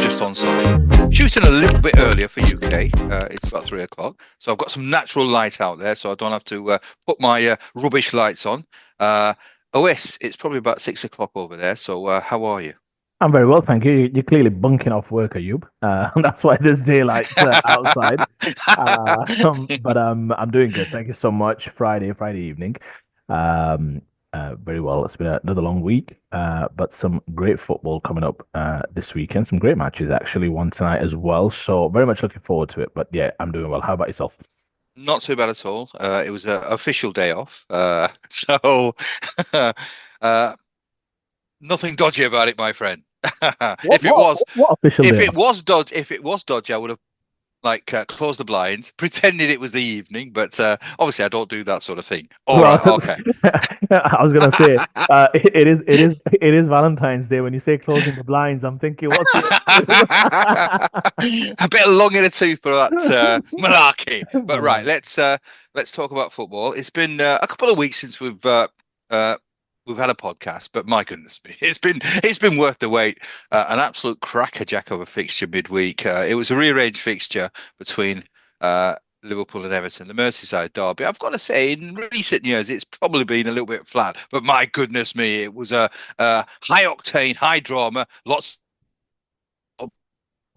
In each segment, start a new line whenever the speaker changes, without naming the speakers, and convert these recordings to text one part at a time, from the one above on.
just onside. Shooting a little bit earlier for UK. It's about 3 o'clock. So I've got some natural light out there, so I don't have to put my rubbish lights on. OS, it's probably about 6 o'clock over there. So how are you?
I'm very well, thank you. You're clearly bunking off work, Ayub. That's why there's daylight outside. But I'm doing good. Thank you so much. Friday evening. Very well. It's been another long week, but some great football coming up this weekend. Some great matches actually. One tonight as well. So very much looking forward to it. But yeah, I'm doing well. How about yourself?
Not too bad at all. It was an official day off. So uh, nothing dodgy about it, my friend.
What
If it
what
was,
what official
if
day?
it was dodgy, if it was dodgy, I would have closed the blinds, pretended it was the evening. But obviously, I don't do that sort of thing. All
Well,
right, okay.
I was gonna say, it is Valentine's Day. When you say closing the blinds, I'm thinking, what's the
A bit long in the tooth for that malarkey. But right,
Well,
let's talk about football. It's been a couple of weeks since uh, we've had a podcast, but my goodness me, it's been worth the wait. An absolute crackerjack of a fixture midweek. It was a rearranged fixture between Liverpool and Everton, the Merseyside derby. I've got to say, in recent years, it's probably been a little bit flat, but my goodness me, it was a high octane, high drama, lots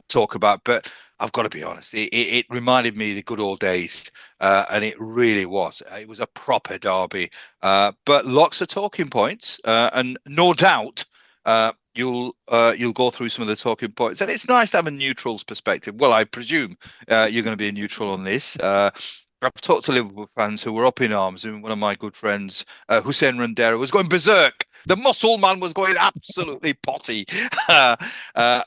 talk about, but I've got to be honest, it reminded me of the good old days, and it really was. It was a proper derby, but lots of talking points, and no doubt you'll go through some of the talking points, and it's nice to have a neutral's perspective. Well, I presume you're going to be a neutral on this. I've talked to Liverpool fans who were up in arms, and one of my good friends, Hussein Randera, was going berserk. The muscle man was going absolutely potty. uh,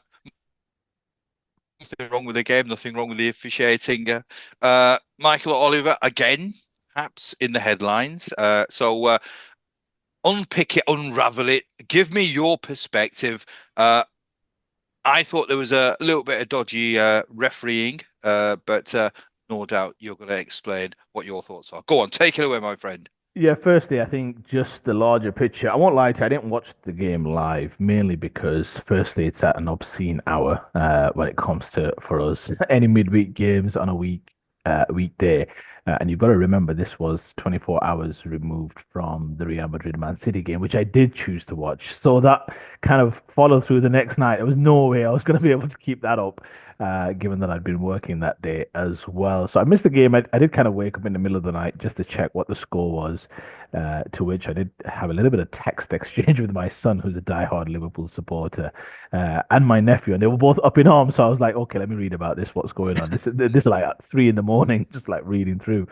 Nothing wrong with the game, nothing wrong with the officiating. Michael Oliver again, perhaps in the headlines. So unpick it, unravel it. Give me your perspective. I thought there was a little bit of dodgy refereeing, but no doubt you're going to explain what your thoughts are. Go on, take it away, my friend.
yeah, firstly, I think just the larger picture. I won't lie to you, I didn't watch the game live, mainly because, firstly, it's at an obscene hour when it comes to, for us, any midweek games on a weekday. And you've got to remember this was 24 hours removed from the Real Madrid Man City game, which I did choose to watch. So that kind of followed through the next night. There was no way I was going to be able to keep that up, given that I'd been working that day as well. So I missed the game. I did kind of wake up in the middle of the night just to check what the score was, to which I did have a little bit of text exchange with my son, who's a diehard Liverpool supporter, and my nephew, and they were both up in arms. So I was like, okay, let me read about this. What's going on? This is like at 3 in the morning, just like reading through.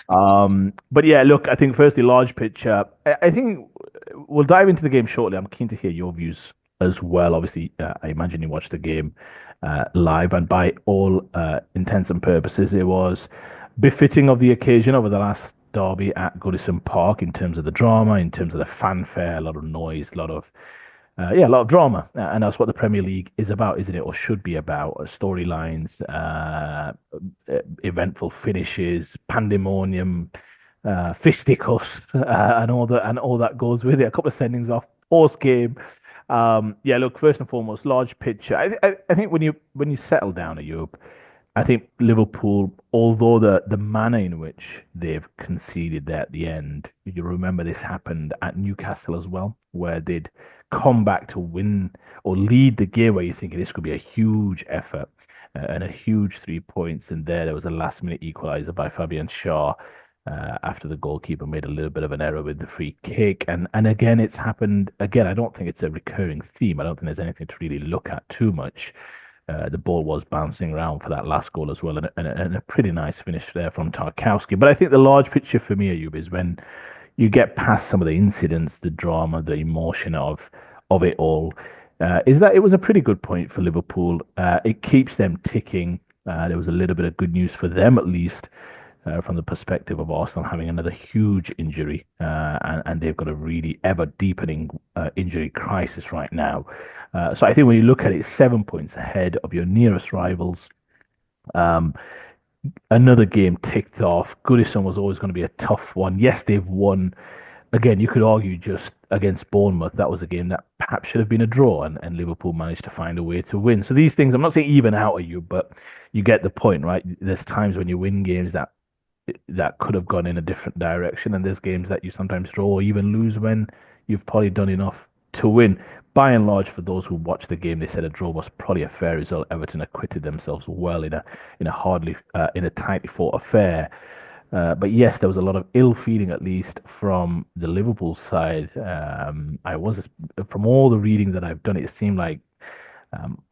But yeah, look, I think firstly, large picture. I think we'll dive into the game shortly. I'm keen to hear your views as well. Obviously, I imagine you watched the game live, and by all intents and purposes, it was befitting of the occasion over the last derby at Goodison Park in terms of the drama, in terms of the fanfare, a lot of noise, a lot of drama, and that's what the Premier League is about, isn't it? Or should be about storylines, eventful finishes, pandemonium, fisticuffs, and all that goes with it. A couple of sendings off post game. Yeah, look, first and foremost, large picture. I think when you settle down at Europe, I think Liverpool, although the manner in which they've conceded there at the end, you remember this happened at Newcastle as well, where they'd come back to win or lead the game, where you think this could be a huge effort and a huge 3 points. And there was a last minute equaliser by Fabian Shaw after the goalkeeper made a little bit of an error with the free kick. And again, it's happened again. I don't think it's a recurring theme. I don't think there's anything to really look at too much. The ball was bouncing around for that last goal as well, and a pretty nice finish there from Tarkowski. But I think the large picture for me, Ayub, is when you get past some of the incidents, the drama, the emotion of it all, is that it was a pretty good point for Liverpool. It keeps them ticking. There was a little bit of good news for them, at least, from the perspective of Arsenal having another huge injury, and they've got a really ever deepening injury crisis right now. So I think when you look at it, 7 points ahead of your nearest rivals. Um, Another game ticked off. Goodison was always going to be a tough one. Yes, they've won again, you could argue just against Bournemouth, that was a game that perhaps should have been a draw, and Liverpool managed to find a way to win. So these things, I'm not saying even out of you, but you get the point, right? There's times when you win games that could have gone in a different direction, and there's games that you sometimes draw or even lose when you've probably done enough to win. By and large, for those who watched the game, they said a draw was probably a fair result. Everton acquitted themselves well in a hardly in a tightly fought affair. But yes, there was a lot of ill feeling, at least from the Liverpool side. I was from all the reading that I've done, it seemed like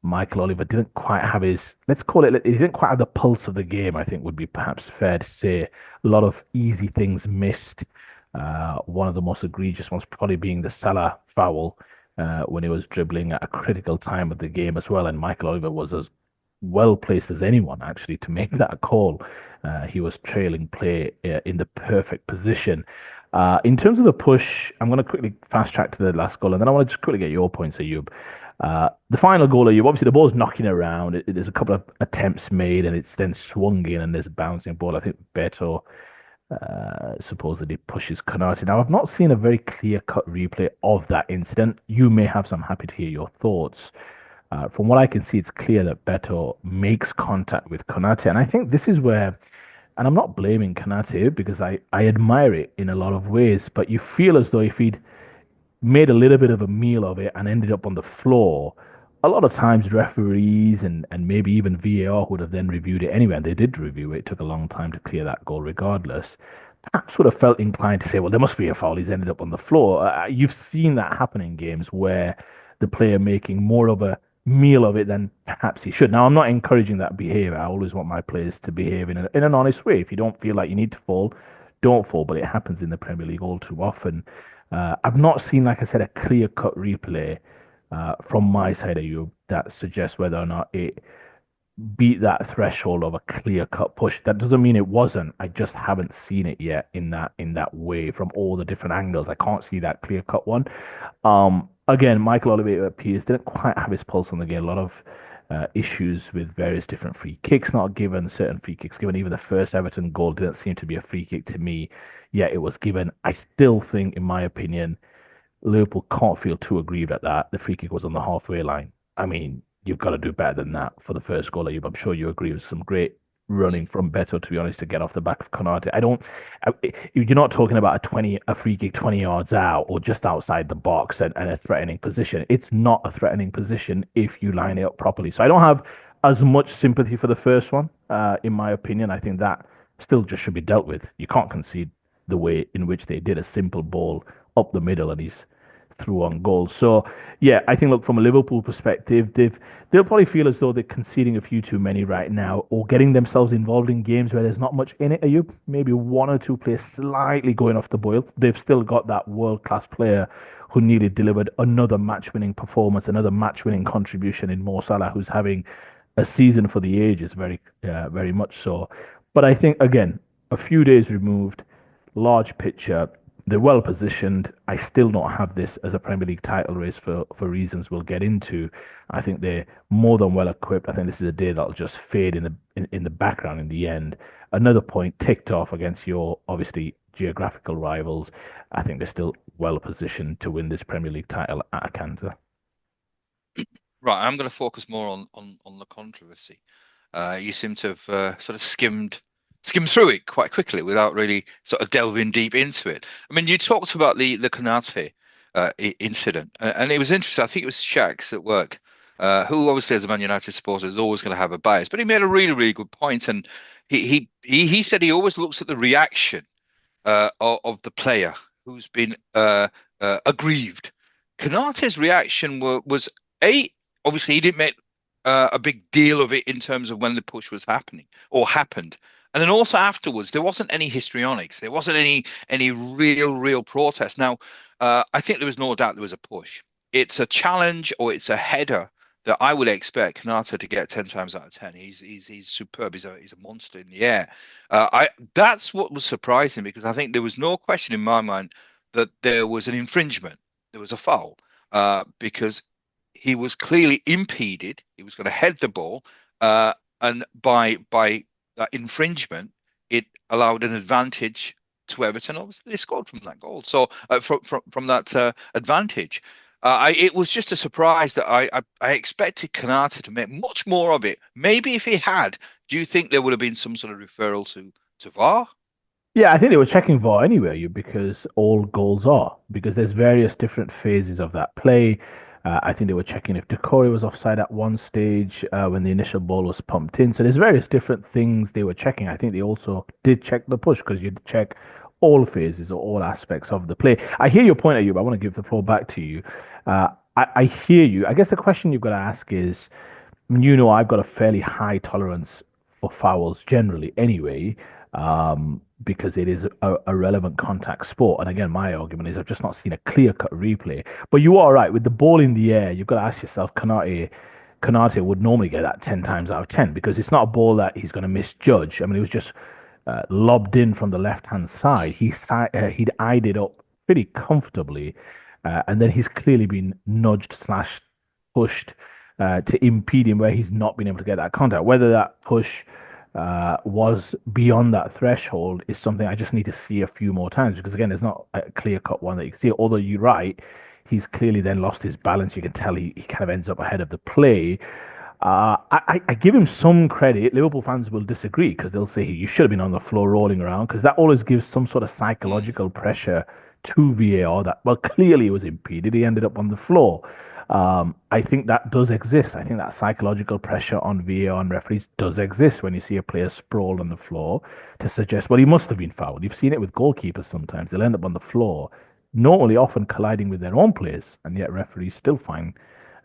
Michael Oliver didn't quite have his, let's call it, he didn't quite have the pulse of the game, I think would be perhaps fair to say. A lot of easy things missed. One of the most egregious ones probably being the Salah foul when he was dribbling at a critical time of the game as well. And Michael Oliver was as well placed as anyone actually to make that call. He was trailing play in the perfect position. In terms of the push, I'm going to quickly fast track to the last goal, and then I want to just quickly get your points, Ayub. The final goal, Ayub, obviously the ball's knocking around. There's a couple of attempts made, and it's then swung in, and there's a bouncing ball. I think Beto supposedly pushes Konate. Now, I've not seen a very clear-cut replay of that incident. You may have, so I'm happy to hear your thoughts. From what I can see, it's clear that Beto makes contact with Konate, and I think this is where, and I'm not blaming Konate because I admire it in a lot of ways, but you feel as though if he'd made a little bit of a meal of it and ended up on the floor, a lot of times referees and maybe even VAR would have then reviewed it anyway, and they did review it. It took a long time to clear that goal regardless. Perhaps would have felt inclined to say, well, there must be a foul. He's ended up on the floor. You've seen that happen in games where the player making more of a meal of it than perhaps he should. Now, I'm not encouraging that behavior. I always want my players to behave in an honest way. If you don't feel like you need to fall, don't fall. But it happens in the Premier League all too often. I've not seen, like I said, a clear-cut replay from my side of you that suggests whether or not it beat that threshold of a clear-cut push. That doesn't mean it wasn't. I just haven't seen it yet in that way from all the different angles. I can't see that clear-cut one. Again, Michael Oliver Peters didn't quite have his pulse on the game. A lot of issues with various different free kicks not given, certain free kicks given. Even the first Everton goal didn't seem to be a free kick to me, yet it was given. I still think, in my opinion, Liverpool can't feel too aggrieved at that. The free kick was on the halfway line. I mean, you've got to do better than that for the first goal. I'm sure you agree with some great running from Beto, to be honest, to get off the back of Konate. You're not talking about a free kick 20 yards out or just outside the box and a threatening position. It's not a threatening position if you line it up properly. So I don't have as much sympathy for the first one, in my opinion. I think that still just should be dealt with. You can't concede the way in which they did a simple ball up the middle and he's through on goal. So yeah, I think look from a Liverpool perspective, they'll probably feel as though they're conceding a few too many right now, or getting themselves involved in games where there's not much in it. Are you maybe one or two players slightly going off the boil? They've still got that world class player who nearly delivered another match winning performance, another match winning contribution in Mo Salah, who's having a season for the ages, very much so. But I think again, a few days removed, large picture. They're well positioned. I still don't have this as a Premier League title race for reasons we'll get into. I think they're more than well equipped. I think this is a day that'll just fade in the background in the end. Another point ticked off against your obviously geographical rivals. I think they're still well positioned to win this Premier League title at a canter.
Right, I'm going to focus more on the controversy. You seem to have sort of skimmed through it quite quickly without really sort of delving deep into it. I mean, you talked about the Konate incident, and it was interesting. I think it was Shax at work, who obviously as a Man United supporter is always going to have a bias, but he made a really good point, and he said he always looks at the reaction of the player who's been aggrieved. Kanate's reaction was a obviously he didn't make a big deal of it in terms of when the push was happening or happened. And then also afterwards, there wasn't any histrionics. There wasn't any real protest. Now, I think there was no doubt there was a push. It's a challenge or it's a header that I would expect Kanata to get 10 times out of 10. He's superb. He's a monster in the air. I That's what was surprising because I think there was no question in my mind that there was an infringement. There was a foul because he was clearly impeded. He was going to head the ball, and by that infringement, it allowed an advantage to Everton. Obviously, they scored from that goal, so from that advantage. It was just a surprise that I expected Kanata to make much more of it. Maybe if he had, do you think there would have been some sort of referral to VAR?
Yeah, I think they were checking VAR anyway, because all goals are, because there's various different phases of that play. I think they were checking if Decore was offside at one stage when the initial ball was pumped in. So there's various different things they were checking. I think they also did check the push because you'd check all phases or all aspects of the play. I hear your point, Ayub. I want to give the floor back to you. I hear you. I guess the question you've got to ask is, I've got a fairly high tolerance for fouls generally anyway, because it is a relevant contact sport. And again, my argument is I've just not seen a clear-cut replay. But you are right, with the ball in the air, you've got to ask yourself, Kanate would normally get that 10 times out of 10 because it's not a ball that he's going to misjudge. I mean, it was just lobbed in from the left-hand side. He'd eyed it up pretty comfortably, and then he's clearly been nudged slash pushed to impede him where he's not been able to get that contact. Whether that push was beyond that threshold is something I just need to see a few more times because again, there's not a clear cut one that you can see. Although you're right, he's clearly then lost his balance. You can tell he kind of ends up ahead of the play. I give him some credit. Liverpool fans will disagree because they'll say you should have been on the floor rolling around because that always gives some sort of
Mm.
psychological pressure to VAR that, well, clearly it was impeded. He ended up on the floor. I think that does exist. I think that psychological pressure on VAR and referees does exist when you see a player sprawled on the floor to suggest, well, he must have been fouled. You've seen it with goalkeepers sometimes. They'll end up on the floor, not only often colliding with their own players, and yet referees still find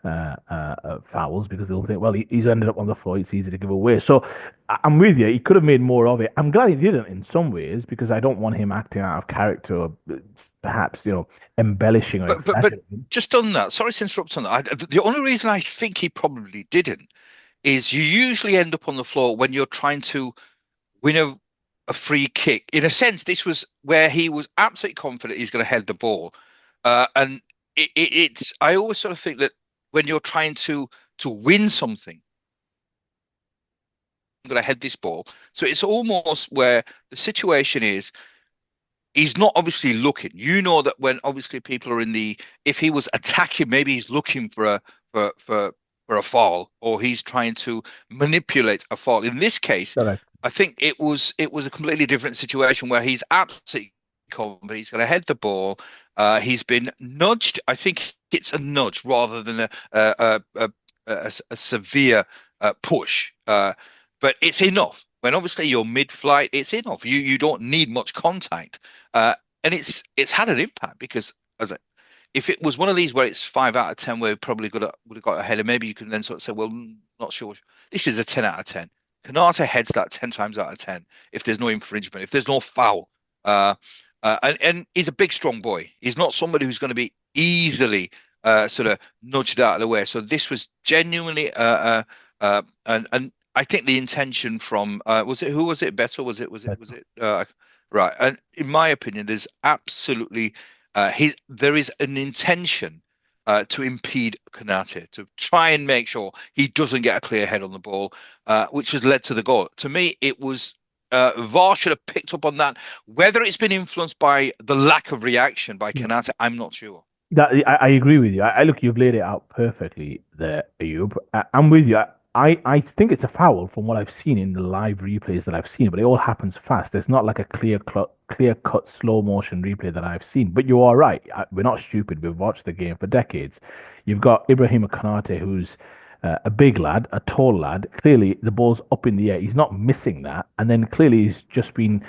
fouls because they'll think, well, he's ended up on the floor. It's easy to give away. So I'm with you. He could have made more of it. I'm glad he didn't in some ways because I don't want him acting out of character or perhaps, embellishing or
But
exaggerating.
just on that, sorry to interrupt on that. The only reason I think he probably didn't is you usually end up on the floor when you're trying to win a free kick. In a sense, this was where he was absolutely confident he's going to head the ball. And it's I always sort of think that when you're trying to win something, I'm going to head this ball. So it's almost where the situation is he's not obviously looking. You know that when obviously people are in the if he was attacking, maybe he's looking for a for for for a fall or he's trying to manipulate a fall. In this case,
Correct.
I think it was a completely different situation where he's absolutely confident he's going to head the ball. He's been nudged. I think it's a nudge rather than a severe push. But it's enough. When obviously you're mid-flight, it's enough. You don't need much contact, and it's had an impact because as a, if it was one of these where it's 5 out of 10, where we probably would have got ahead, and maybe you can then sort of say, well, not sure. This is a 10 out of 10. Kanata heads that 10 times out of 10 if there's no infringement, if there's no foul. Uh, and he's a big, strong boy. He's not somebody who's going to be easily sort of nudged out of the way. So this was genuinely and I think the intention from was it who was it better was it right and in my opinion there's absolutely there is an intention to impede Konate to try and make sure he doesn't get a clear head on the ball which has led to the goal. To me it was VAR should have picked up on that. Whether it's been influenced by the lack of reaction by Konate, I'm not sure.
I agree with you. I look, you've laid it out perfectly there, Ayub. I'm with you. I think it's a foul from what I've seen in the live replays that I've seen, but it all happens fast. There's not like a clear cut slow motion replay that I've seen. But you are right. We're not stupid. We've watched the game for decades. You've got Ibrahim Konate, who's a big lad, a tall lad. Clearly, the ball's up in the air. He's not missing that, and then clearly he's just been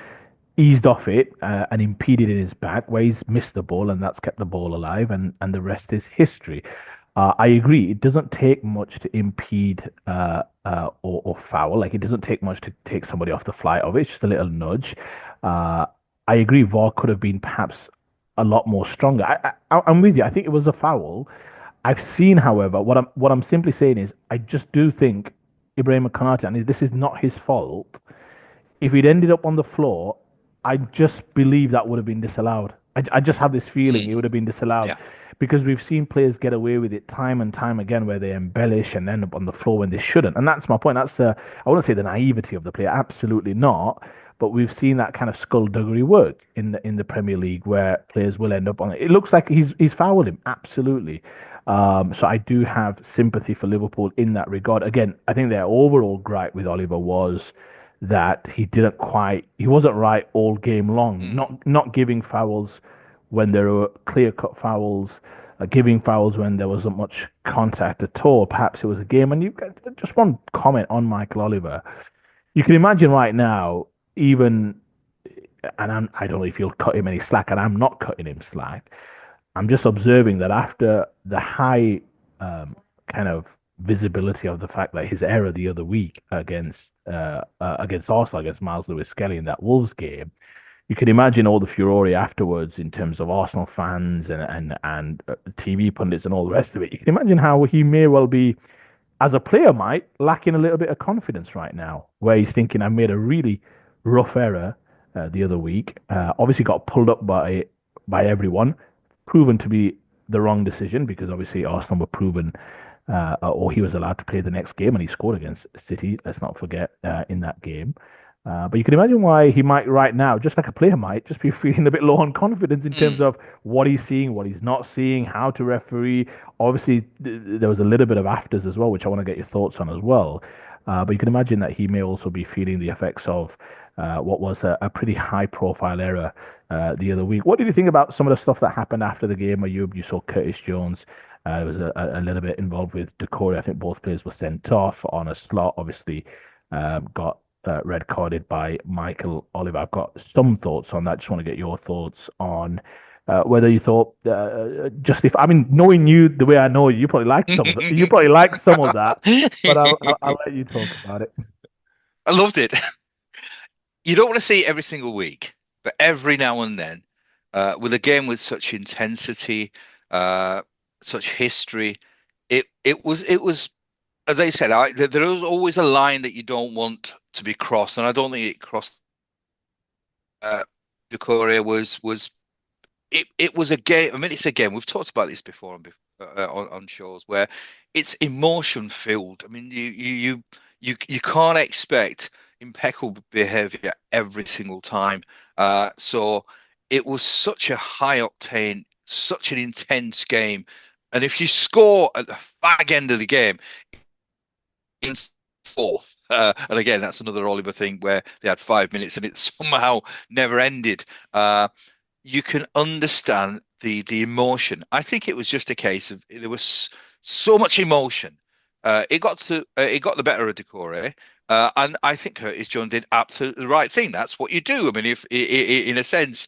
eased off it and impeded in his back, where he's missed the ball, and that's kept the ball alive, and the rest is history. I agree. It doesn't take much to impede or foul. Like it doesn't take much to take somebody off the flight of it. It's just a little nudge. Uh, I agree. VAR could have been perhaps a lot more stronger. I'm with you. I think it was a foul. I've seen, however, what I'm simply saying is I just do think Ibrahim Konate, and this is not his fault, if he'd ended up on the floor, I just believe that would have been disallowed. I just have this feeling it
Mm,
would have been disallowed
yeah.
because we've seen players get away with it time and time again where they embellish and end up on the floor when they shouldn't. And that's my point. I wouldn't say the naivety of the player, absolutely not. but we've seen that kind of skullduggery work in the Premier League where players will end up on it. It looks like he's fouled him absolutely. So I do have sympathy for Liverpool in that regard. Again, I think their overall gripe with Oliver was that he wasn't right all game long,
Mm.
not giving fouls when there were clear-cut fouls, giving fouls when there wasn't much contact at all. Perhaps it was a game. And you just one comment on Michael Oliver. You can imagine right now, even, I don't know if you'll cut him any slack, and I'm not cutting him slack. I'm just observing that after the high kind of visibility of the fact that his error the other week against Arsenal, against Miles Lewis Skelly in that Wolves game, you can imagine all the furore afterwards in terms of Arsenal fans and TV pundits and all the rest of it. You can imagine how he may well be, as a player, might lacking a little bit of confidence right now, where he's thinking, I made a really rough error the other week. Obviously, got pulled up by everyone, proven to be the wrong decision because obviously Arsenal were proven, or he was allowed to play the next game, and he scored against City. Let's not forget in that game. But you can imagine why he might right now, just like a player might, just be feeling a bit low on confidence in terms
Mm.
of what he's seeing, what he's not seeing, how to referee. Obviously, there was a little bit of afters as well, which I want to get your thoughts on as well. But you can imagine that he may also be feeling the effects of what was a pretty high-profile error the other week. What did you think about some of the stuff that happened after the game? You saw Curtis Jones. There was a little bit involved with Decore. I think both players were sent off on a slot. Obviously, got red carded by Michael Oliver. I've got some thoughts on that. Just want to get your thoughts on whether you thought just if I mean knowing you the way I know you, you probably liked some of it. You probably liked some of that, but I'll let you talk about it.
I loved it. You don't want to see it every single week, but every now and then, with a game with such intensity, uh, such history, it was as I said, there is always a line that you don't want to be crossed, and I don't think it crossed. Uh, Decoria was it was a game. I mean, it's a game. We've talked about this before on shows where it's emotion filled. I mean, you can't expect impeccable behavior every single time. So it was such a high octane, such an intense game. And if you score at the fag end of the game, in fourth. And again, that's another Oliver thing where they had 5 minutes and it somehow never ended. You can understand the emotion. I think it was just a case of there was so much emotion. It got the better of Decore, and I think Curtis Jones did absolutely the right thing. That's what you do. I mean, if in a sense,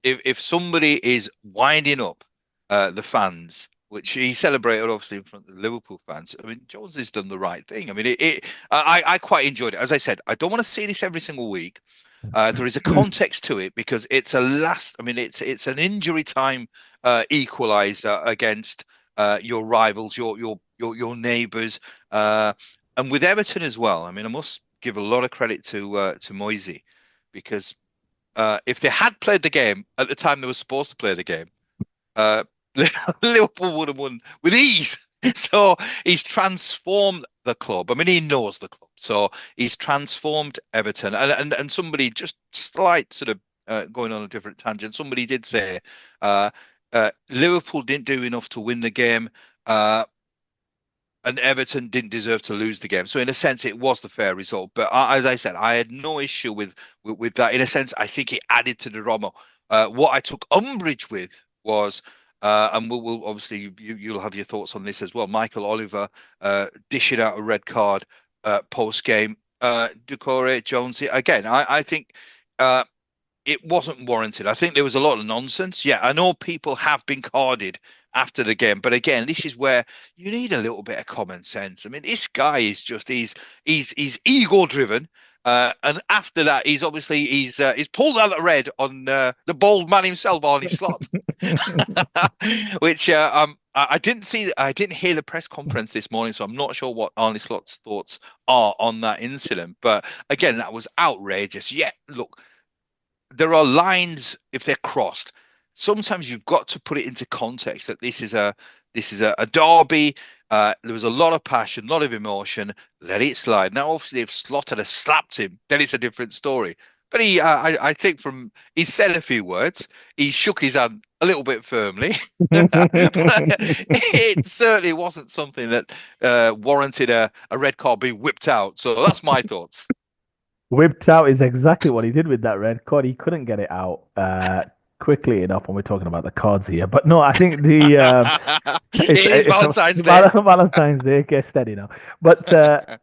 if somebody is winding up the fans, which he celebrated obviously in front of the Liverpool fans. I mean, Jones has done the right thing. I mean, I quite enjoyed it. As I said, I don't want to see this every single week. There is a context to it because it's a last. I mean, it's an injury time equaliser against your rivals, your neighbours, and with Everton as well. I mean, I must give a lot of credit to Moisey because if they had played the game at the time they were supposed to play the game, uh, Liverpool would have won with ease. So he's transformed the club. I mean, he knows the club. So he's transformed Everton. And somebody just slight sort of going on a different tangent. Somebody did say Liverpool didn't do enough to win the game. And Everton didn't deserve to lose the game. So in a sense, it was the fair result. But as I said, I had no issue with that. In a sense, I think it added to the drama. What I took umbrage with was, and we'll obviously you'll have your thoughts on this as well. Michael Oliver dishing out a red card post game. Decore Jones again. I think it wasn't warranted. I think there was a lot of nonsense. Yeah, I know people have been carded after the game, but again, this is where you need a little bit of common sense. I mean, this guy is just he's ego driven. And after that, he's pulled out the red on the bold man himself, Arnie Slot, which I didn't see. I didn't hear the press conference this morning, so I'm not sure what Arnie Slot's thoughts are on that incident. But again, that was outrageous. Yeah, look, there are lines if they're crossed. Sometimes you've got to put it into context that this is a derby. There was a lot of passion, a lot of emotion. Let it slide. Now, obviously, if Slaughter had slapped him, then it's a different story. But I think from he said a few words. He shook his hand a little bit firmly, but it certainly wasn't something that warranted a red card being whipped out. So that's my thoughts.
Whipped out is exactly what he did with that red card. He couldn't get it out quickly enough when we're talking about the cards here. But no, I think the
It is
it's
Valentine's Day.
Valentine's Day. Get steady now. But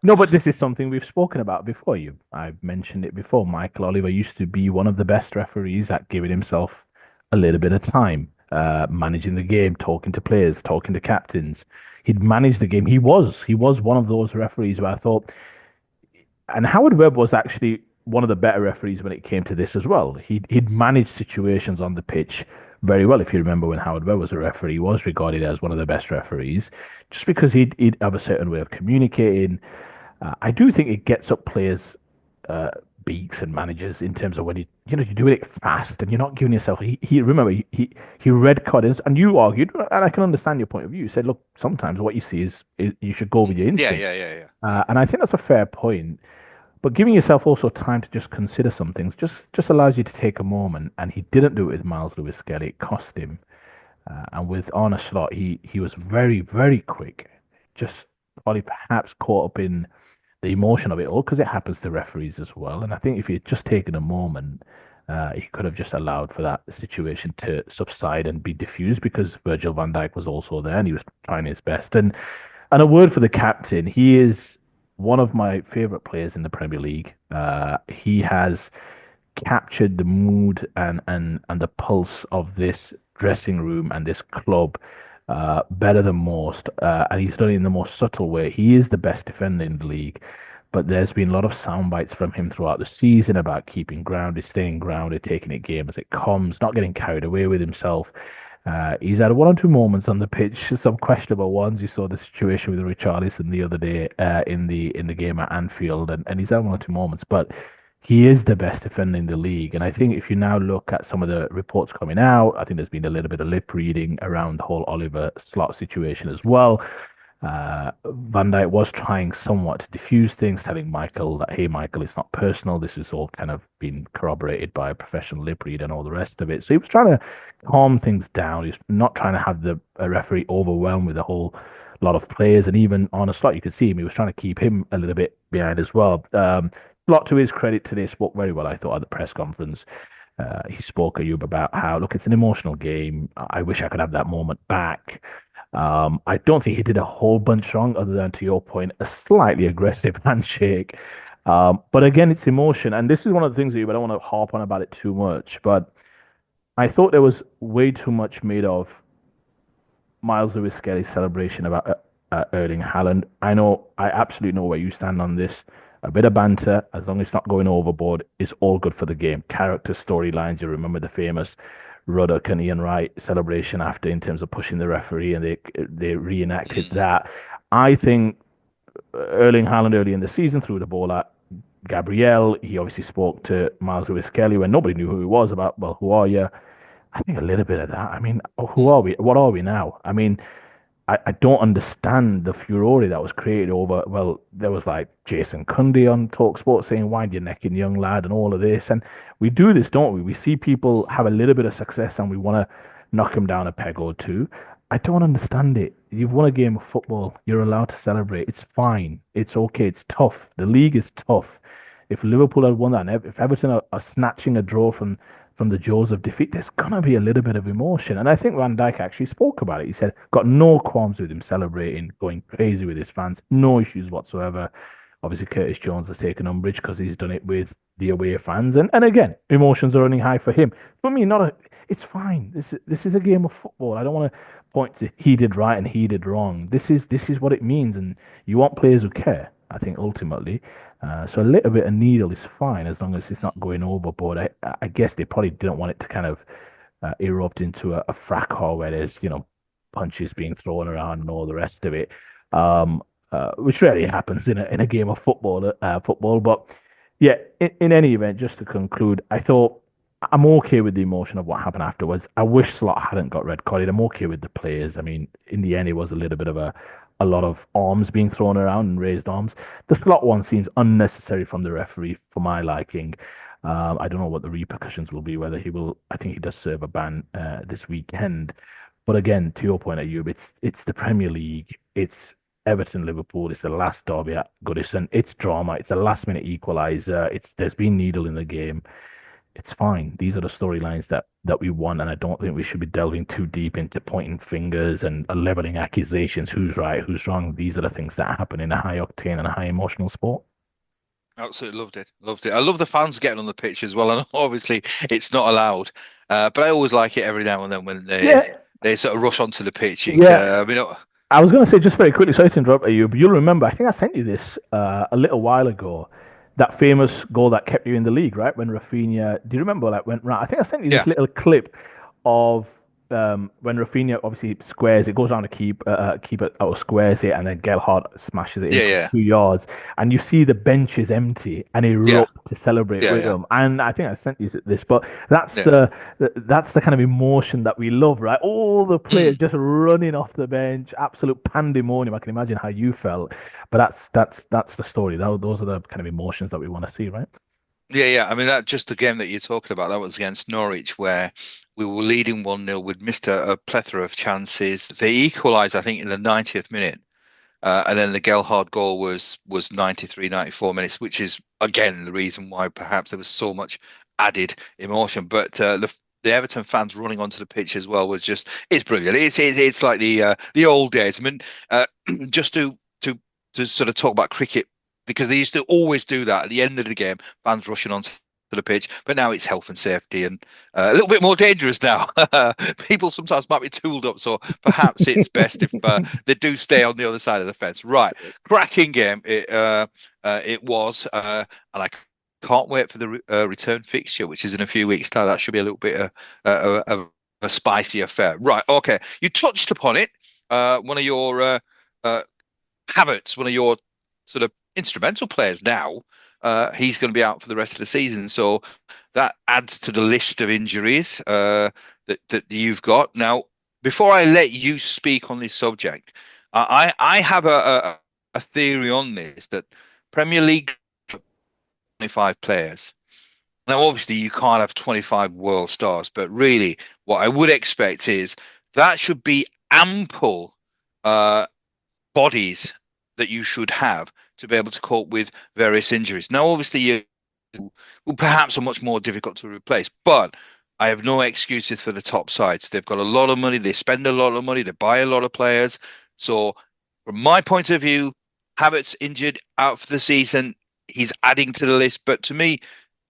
no, but this is something we've spoken about before. I've mentioned it before. Michael Oliver used to be one of the best referees at giving himself a little bit of time, managing the game, talking to players, talking to captains. He'd managed the game. He was one of those referees where I thought, and Howard Webb was actually one of the better referees when it came to this as well. He'd managed situations on the pitch very well. If you remember when Howard Webb was a referee, he was regarded as one of the best referees, just because he'd have a certain way of communicating. I do think it gets up players' beaks and managers in terms of when you're doing it fast and you're not giving yourself. He remember he read cardings and you argued, and I can understand your point of view. You said, look, sometimes what you see is you should go with your
Yeah,
instinct,
yeah, yeah, yeah.
and I think that's a fair point. But giving yourself also time to just consider some things just allows you to take a moment. And he didn't do it with Miles Lewis Skelly. It cost him. And with Arne Slot, he was very, very quick. Just probably perhaps caught up in the emotion of it all because it happens to referees as well. And I think if he'd just taken a moment, he could have just allowed for that situation to subside and be diffused because Virgil van Dijk was also there and he was trying his best. And a word for the captain. He is one of my favorite players in the Premier League. He has captured the mood and the pulse of this dressing room and this club better than most. And he's done it in the most subtle way. He is the best defender in the league. But there's been a lot of sound bites from him throughout the season about keeping grounded, staying grounded, taking it game as it comes, not getting carried away with himself. He's had one or two moments on the pitch, some questionable ones. You saw the situation with Richarlison the other day in the game at Anfield, and he's had one or two moments. But he is the best defender in the league, and I think if you now look at some of the reports coming out, I think there's been a little bit of lip reading around the whole Oliver Slot situation as well. Van Dijk was trying somewhat to diffuse things, telling Michael that, hey, Michael, it's not personal. This is all kind of been corroborated by a professional lip read and all the rest of it. So he was trying to calm things down. He's not trying to have the referee overwhelmed with a whole lot of players. And even on a slot, you could see him. He was trying to keep him a little bit behind as well. Lot to his credit today, spoke very well, I thought, at the press conference. He spoke, Ayub, about how, look, it's an emotional game. I wish I could have that moment back. I don't think he did a whole bunch wrong, other than, to your point, a slightly aggressive handshake. But again, it's emotion. And this is one of the things that I don't want to harp on about it too much. But I thought there was way too much made of Miles Lewis Skelly's celebration about Erling Haaland. I absolutely know where you stand on this. A bit of banter, as long as it's not going overboard, is all good for the game. Character storylines, you remember the famous Ruddock and Ian Wright celebration after in terms of pushing the referee, and they reenacted
Mm.
that. I think Erling Haaland early in the season threw the ball at Gabriel. He obviously spoke to Miles Lewis Skelly when nobody knew who he was about, well, who are you? I think a little bit of that. I mean, who
Mm.
are we? What are we now? I mean, I don't understand the furore that was created over. Well, there was like Jason Cundy on TalkSport saying, "Wind your neck in, young lad," and all of this. And we do this, don't we? We see people have a little bit of success and we want to knock them down a peg or two. I don't understand it. You've won a game of football. You're allowed to celebrate. It's fine. It's okay. It's tough. The league is tough. If Liverpool had won that, and if Everton are snatching a draw from the jaws of defeat, there's gonna be a little bit of emotion. And I think Van Dijk actually spoke about it. He said, got no qualms with him celebrating, going crazy with his fans, no issues whatsoever. Obviously, Curtis Jones has taken umbrage because he's done it with the away fans. And again, emotions are running high for him. For me, not a it's fine. This is a game of football. I don't want to point to he did right and he did wrong. This is what it means, and you want players who care. I think ultimately, so a little bit of needle is fine as long as it's not going overboard. I guess they probably didn't want it to kind of erupt into a fracas where there's punches being thrown around and all the rest of it, which rarely happens in a game of football. Football, but yeah. In any event, just to conclude, I thought I'm okay with the emotion of what happened afterwards. I wish Slot hadn't got red carded. I'm okay with the players. I mean, in the end, it was a little bit of a lot of arms being thrown around and raised arms. The Slot one seems unnecessary from the referee for my liking. I don't know what the repercussions will be, whether he will. I think he does serve a ban this weekend. But again, to your point, Ayub, it's the Premier League. It's Everton, Liverpool. It's the last derby at Goodison. It's drama. It's a last minute equaliser. It's there's been needle in the game. It's fine. These are the storylines that we want, and I don't think we should be delving too deep into pointing fingers and leveling accusations. Who's right? Who's wrong? These are the things that happen in a high octane and a high emotional sport.
Absolutely loved it. Loved it. I love the fans getting on the pitch as well. And obviously, it's not allowed, but I always like it every now and then when
Yeah,
they sort of rush onto the pitch.
yeah.
I mean,
I was going to say just very quickly, sorry to interrupt you, but you'll remember, I think I sent you this a little while ago, that famous goal that kept you in the league, right? When Rafinha, do you remember that went round? I think I sent you this
yeah,
little clip of when Rafinha obviously squares it, goes around to keep it out, squares it, and then Gelhardt smashes it in
yeah,
from
yeah,
2 yards, and you see the bench is empty and
yeah,
erupt to celebrate
yeah,
with
yeah,
them. And I think I sent you this, but that's
yeah.
that's the kind of emotion that we love, right? All the players
Mm.
just running off the bench, absolute pandemonium. I can imagine how you felt, but that's the story. Those are the kind of emotions that we want to see, right?
Yeah, yeah. I mean, that just the game that you're talking about, that was against Norwich, where we were leading 1-0. We'd missed a plethora of chances. They equalised, I think, in the 90th minute. And then the Gelhard goal was 93, 94 minutes, which is again the reason why perhaps there was so much added emotion. But the Everton fans running onto the pitch as well was just it's brilliant. It's like the old days. I mean, uh, just to sort of talk about cricket because they used to always do that at the end of the game, fans rushing onto the pitch. But now it's health and safety and a little bit more dangerous now. People sometimes might be tooled up, so perhaps it's best if they do stay on the other side of the fence. Right, cracking game. It was, and I can't wait for the return fixture, which is in a few weeks' time. That should be a little bit of a spicy affair. Right, okay. You touched upon it. One of your uh, Havertz, one of your sort of instrumental players now, he's going to be out for the rest of the season. So that adds to the list of injuries that you've got. Now, before I let you speak on this subject, I have a theory on this that Premier League 25 players. Now, obviously, you can't have 25 world stars, but really, what I would expect is that should be ample uh, bodies that you should have to be able to cope with various injuries. Now, obviously, you well, perhaps are much more difficult to replace, but I have no excuses for the top sides. They've got a lot of money, they spend a lot of money, they buy a lot of players. So, from my point of view, Havertz injured out for the season. He's adding to the list, but to me,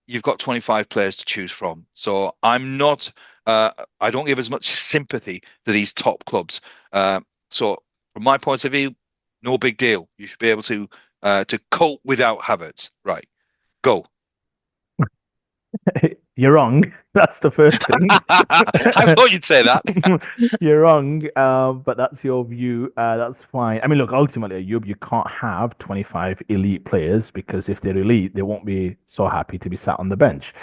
you've got 25 players to choose from. So I'm not, I don't give as much sympathy to these top clubs. So from my point of view, no big deal. You should be able to cope without Havertz. Right, go.
You're wrong. That's the first thing.
I thought you'd say that.
You're wrong, but that's your view. That's fine. I mean, look, ultimately, you can't have 25 elite players because if they're elite, they won't be so happy to be sat on the bench.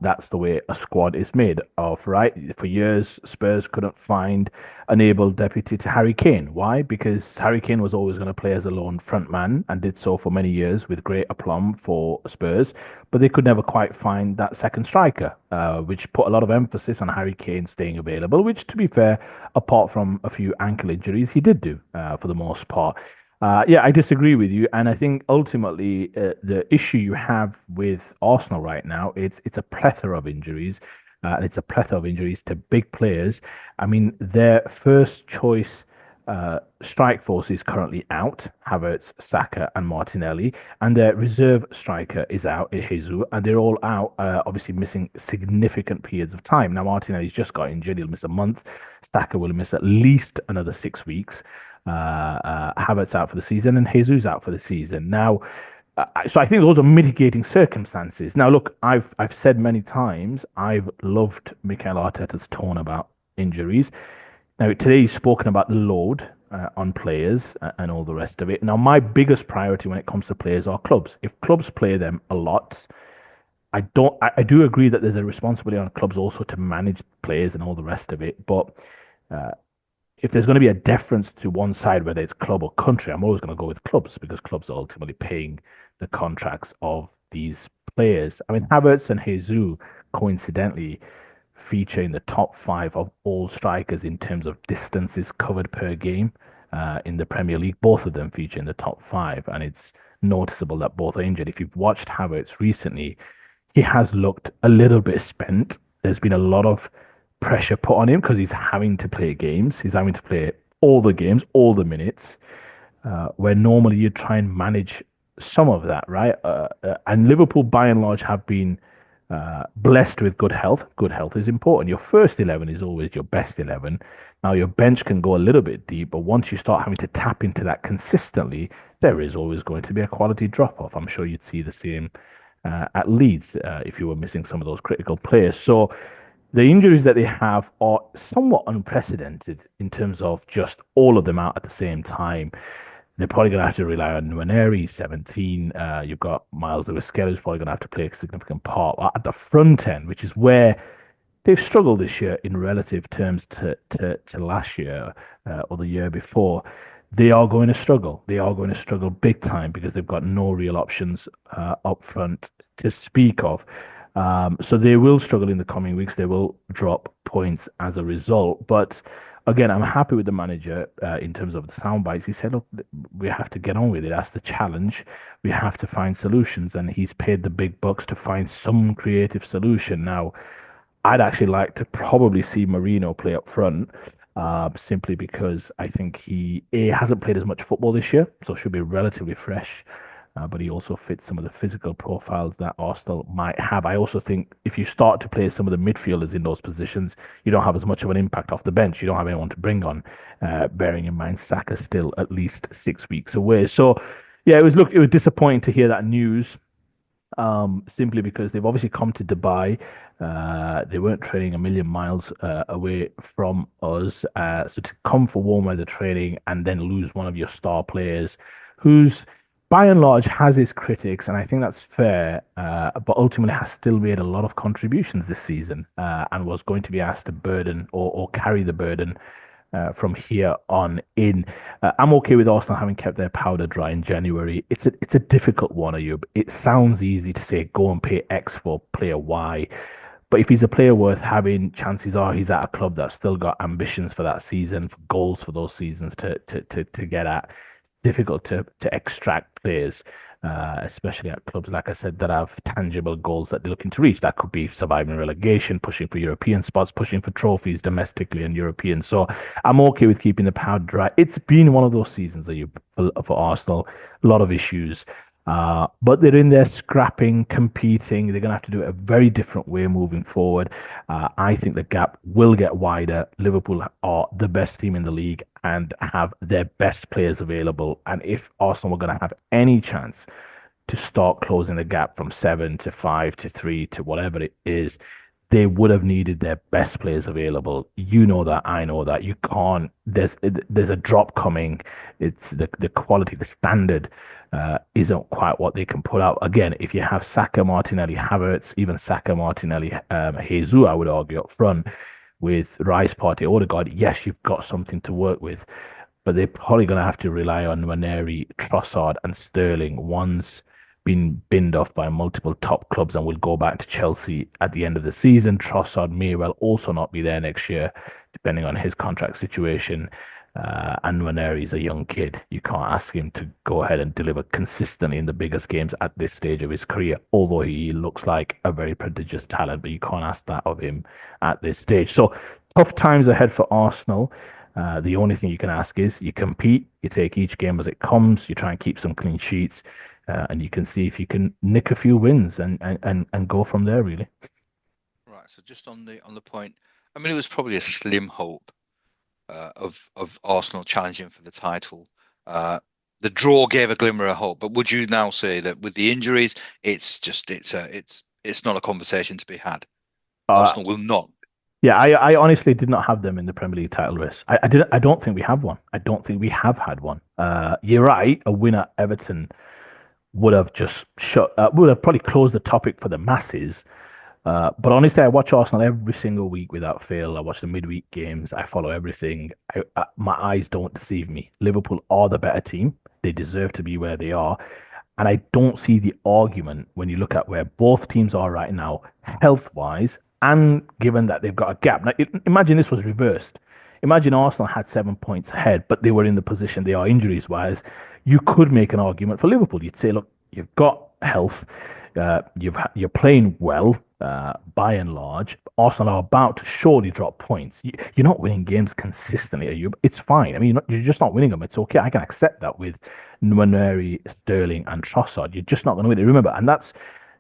That's the way a squad is made of, right? For years, Spurs couldn't find an able deputy to Harry Kane. Why? Because Harry Kane was always going to play as a lone front man and did so for many years with great aplomb for Spurs, but they could never quite find that second striker, which put a lot of emphasis on Harry Kane staying available, which, to be fair, apart from a few ankle injuries, he did do for the most part. Yeah, I disagree with you, and I think ultimately the issue you have with Arsenal right now it's a plethora of injuries, and it's a plethora of injuries to big players. I mean, their first choice strike force is currently out, Havertz, Saka, and Martinelli, and their reserve striker is out, Jesus, and they're all out, obviously missing significant periods of time. Now, Martinelli's just got injured; he'll miss a month. Saka will miss at least another 6 weeks. Havertz out for the season and Jesus out for the season. Now, so I think those are mitigating circumstances. Now, look, I've said many times I've loved Mikel Arteta's tone about injuries. Now, today he's spoken about the load on players and all the rest of it. Now, my biggest priority when it comes to players are clubs. If clubs play them a lot, I don't. I do agree that there's a responsibility on clubs also to manage players and all the rest of it, but. Uh, if there's going to be a deference to one side, whether it's club or country, I'm always going to go with clubs because clubs are ultimately paying the contracts of these players. I mean, Havertz and Jesus coincidentally feature in the top five of all strikers in terms of distances covered per game in the Premier League. Both of them feature in the top five, and it's noticeable that both are injured. If you've watched Havertz recently, he has looked a little bit spent. There's been a lot of pressure put on him because he's having to play games. He's having to play all the games, all the minutes, where normally you try and manage some of that, right? And Liverpool, by and large, have been blessed with good health. Good health is important. Your first 11 is always your best 11. Now, your bench can go a little bit deep, but once you start having to tap into that consistently, there is always going to be a quality drop off. I'm sure you'd see the same at Leeds if you were missing some of those critical players. So, the injuries that they have are somewhat unprecedented in terms of just all of them out at the same time. They're probably going to have to rely on Nwaneri, 17. You've got Miles Lewis-Skelly, who's probably going to have to play a significant part at the front end, which is where they've struggled this year in relative terms to last year or the year before. They are going to struggle. They are going to struggle big time because they've got no real options up front to speak of. So they will struggle in the coming weeks. They will drop points as a result. But again, I'm happy with the manager in terms of the sound bites. He said, look, we have to get on with it. That's the challenge. We have to find solutions. And he's paid the big bucks to find some creative solution. Now, I'd actually like to probably see Marino play up front, simply because I think he hasn't played as much football this year, so should be relatively fresh. But he also fits some of the physical profiles that Arsenal might have. I also think if you start to play some of the midfielders in those positions, you don't have as much of an impact off the bench. You don't have anyone to bring on, bearing in mind Saka's still at least 6 weeks away. So, yeah, it was disappointing to hear that news, simply because they've obviously come to Dubai. They weren't training a million miles away from us. So to come for warm weather training and then lose one of your star players, who's by and large has his critics, and I think that's fair, but ultimately has still made a lot of contributions this season and was going to be asked to burden or carry the burden from here on in. I'm okay with Arsenal having kept their powder dry in January. It's a difficult one, Ayub. It sounds easy to say go and pay X for player Y, but if he's a player worth having, chances are he's at a club that's still got ambitions for that season, for goals for those seasons to get at. Difficult to extract players, especially at clubs, like I said, that have tangible goals that they're looking to reach. That could be surviving relegation, pushing for European spots, pushing for trophies domestically and European. So I'm okay with keeping the powder dry. It's been one of those seasons that for Arsenal, a lot of issues. But they're in there scrapping, competing. They're going to have to do it a very different way moving forward. I think the gap will get wider. Liverpool are the best team in the league and have their best players available. And if Arsenal were going to have any chance to start closing the gap from 7 to 5 to 3 to whatever it is, they would have needed their best players available. You know that, I know that. You can't. There's a drop coming. It's the quality, the standard isn't quite what they can put out. Again, if you have Saka, Martinelli, Havertz, even Saka, Martinelli, Jesus, I would argue up front with Rice, Partey, Odegaard, yes, you've got something to work with, but they're probably going to have to rely on Nwaneri, Trossard, and Sterling. One's been binned off by multiple top clubs and will go back to Chelsea at the end of the season. Trossard may well also not be there next year, depending on his contract situation. And Nwaneri is a young kid. You can't ask him to go ahead and deliver consistently in the biggest games at this stage of his career, although he looks like a very prodigious talent, but you can't ask that of him at this stage. So tough times ahead for Arsenal. The only thing you can ask is you compete, you take each game as it comes, you try and keep some clean sheets, and you can see if you can nick a few wins and go from there, really.
Right. So just on the point, I mean, it was probably a slim hope of Arsenal challenging for the title. The draw gave a glimmer of hope, but would you now say that with the injuries, it's not a conversation to be had?
Uh,
Arsenal will not.
yeah, I honestly did not have them in the Premier League title race. I don't think we have one. I don't think we have had one. You're right. A win at Everton would have just would have probably closed the topic for the masses. But honestly, I watch Arsenal every single week without fail. I watch the midweek games. I follow everything. My eyes don't deceive me. Liverpool are the better team. They deserve to be where they are. And I don't see the argument when you look at where both teams are right now, health wise, and given that they've got a gap. Now, imagine this was reversed. Imagine Arsenal had 7 points ahead, but they were in the position they are injuries wise. You could make an argument for Liverpool. You'd say, look, you've got health, you're playing well by and large. Arsenal are about to surely drop points. You're not winning games consistently, are you? It's fine. I mean, you're just not winning them. It's okay. I can accept that with Nwaneri, Sterling, and Trossard. You're just not going to win it. Remember, and that's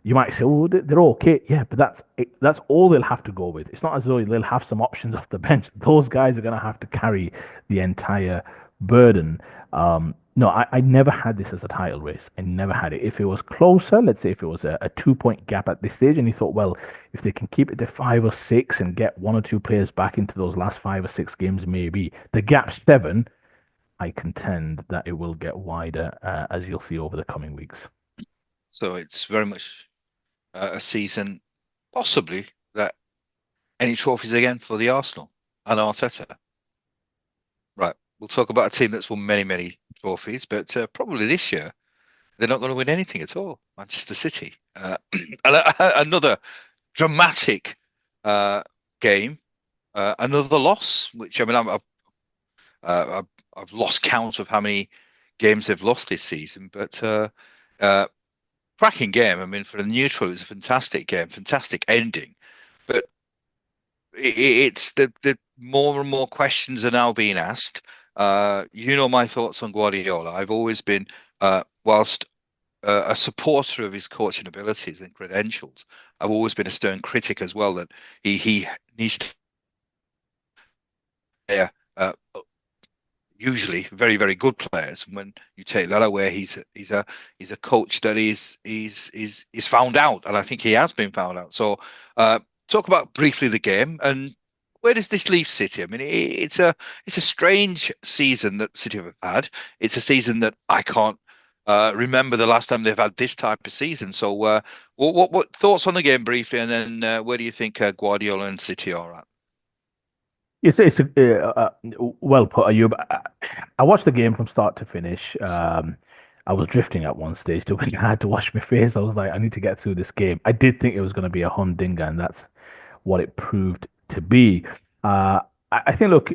you might say, oh, they're okay. Yeah, but that's all they'll have to go with. It's not as though they'll have some options off the bench. Those guys are going to have to carry the entire burden. No, I never had this as a title race. I never had it. If it was closer, let's say if it was a 2 point gap at this stage, and you thought, well, if they can keep it to 5 or 6 and get one or two players back into those last 5 or 6 games, maybe the gap's 7. I contend that it will get wider, as you'll see over the coming weeks.
So it's very much a season, possibly, that any trophies again for the Arsenal and Arteta. Right. We'll talk about a team that's won many, many trophies, but probably this year they're not going to win anything at all. Manchester City. Another dramatic uh, game, another loss, which I mean, I've lost count of how many games they've lost this season, but uh, cracking game. I mean, for a neutral, it was a fantastic game, fantastic ending. But it's the more and more questions are now being asked. You know my thoughts on Guardiola. I've always been, whilst a supporter of his coaching abilities and credentials, I've always been a stern critic as well. That he needs to play usually very very good players. And when you take that away, he's a coach that is found out, and I think he has been found out. So talk about briefly the game and where does this leave City? I mean, it's a strange season that City have had. It's a season that I can't remember the last time they've had this type of season. So what thoughts on the game briefly, and then where do you think Guardiola and City are at?
It's well put, Ayub. I watched the game from start to finish. I was drifting at one stage to I had to wash my face. I was like, I need to get through this game. I did think it was going to be a humdinger, and that's what it proved to be. I think, look,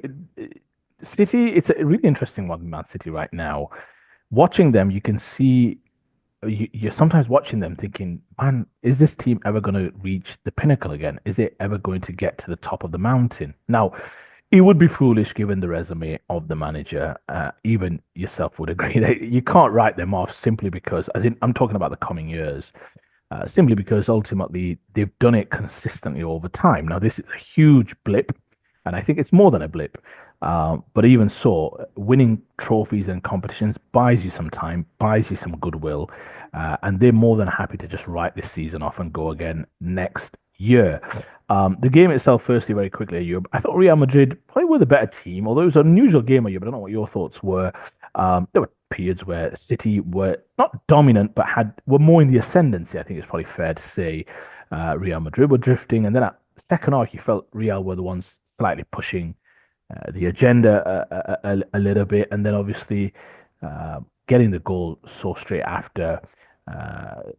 City, it's a really interesting one, Man City, right now. Watching them, you can see you're sometimes watching them thinking, man, is this team ever going to reach the pinnacle again? Is it ever going to get to the top of the mountain? Now, it would be foolish given the resume of the manager. Even yourself would agree that you can't write them off simply because, as in, I'm talking about the coming years, simply because ultimately they've done it consistently over time. Now, this is a huge blip, and I think it's more than a blip. But even so, winning trophies and competitions buys you some time, buys you some goodwill, and they're more than happy to just write this season off and go again next year. The game itself, firstly, very quickly, Ayub, I thought Real Madrid probably were the better team, although it was an unusual game, Ayub. I don't know what your thoughts were. There were periods where City were not dominant, but were more in the ascendancy. I think it's probably fair to say Real Madrid were drifting, and then at second half, you felt Real were the ones slightly pushing the agenda a little bit, and then obviously getting the goal so straight after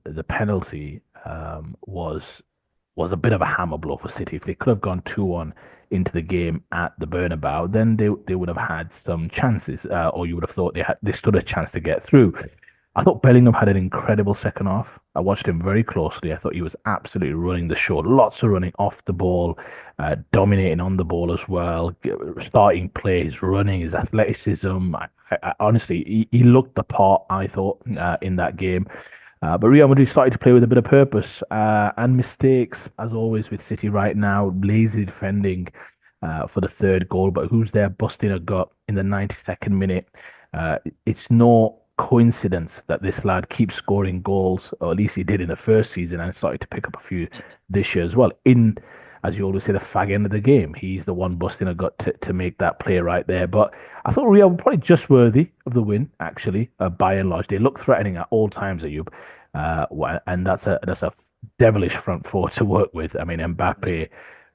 the penalty was a bit of a hammer blow for City. If they could have gone 2-1 into the game at the Bernabeu, then they would have had some chances, or you would have thought they stood a chance to get through. I thought Bellingham had an incredible second half. I watched him very closely. I thought he was absolutely running the show. Lots of running off the ball, dominating on the ball as well, starting plays, running, his athleticism. Honestly, he looked the part, I thought, in that game. But Real Madrid started to play with a bit of purpose and mistakes, as always with City right now. Lazy defending for the third goal, but who's there busting a gut in the 92nd minute? It's no coincidence that this lad keeps scoring goals, or at least he did in the first season, and started to pick up a few this year as well. As you always say, the fag end of the game. He's the one busting a gut to make that play right there. But I thought Real were probably just worthy of the win, actually, by and large. They look threatening at all times, Ayub. And that's a devilish front four to work with. I mean, Mbappe,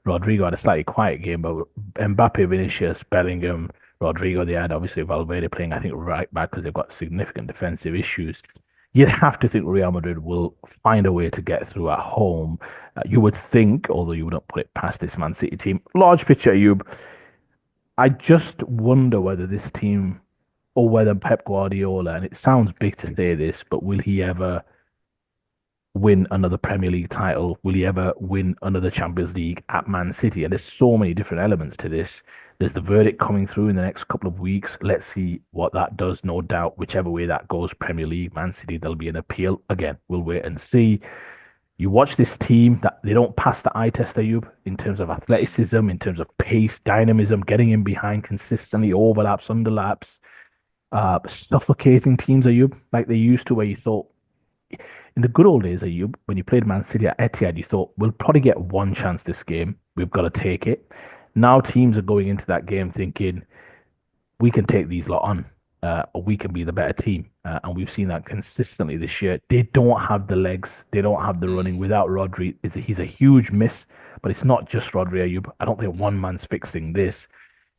Rodrigo had a slightly quiet game, but Mbappe, Vinicius, Bellingham, Rodrigo, they had obviously Valverde playing, I think, right back because they've got significant defensive issues. you'd have to think Real Madrid will find a way to get through at home. You would think, although you wouldn't put it past this Man City team. Large picture, Ayub. I just wonder whether this team or whether Pep Guardiola, and it sounds big to say this, but will he ever win another Premier League title? Will he ever win another Champions League at Man City? And there's so many different elements to this. There's the verdict coming through in the next couple of weeks. Let's see what that does. No doubt, whichever way that goes, Premier League, Man City, there'll be an appeal. Again, we'll wait and see. You watch this team that they don't pass the eye test, Ayub, in terms of athleticism, in terms of pace, dynamism, getting in behind consistently, overlaps, underlaps, suffocating teams, Ayub, like they used to, where you thought in the good old days, Ayub, when you played Man City at Etihad, you thought we'll probably get one chance this game. We've got to take it. Now teams are going into that game thinking we can take these lot on, or we can be the better team. And we've seen that consistently this year. They don't have the legs, they don't have the running.
Mm.
Without Rodri, he's a huge miss, but it's not just Rodri. Ayub. I don't think one man's fixing this.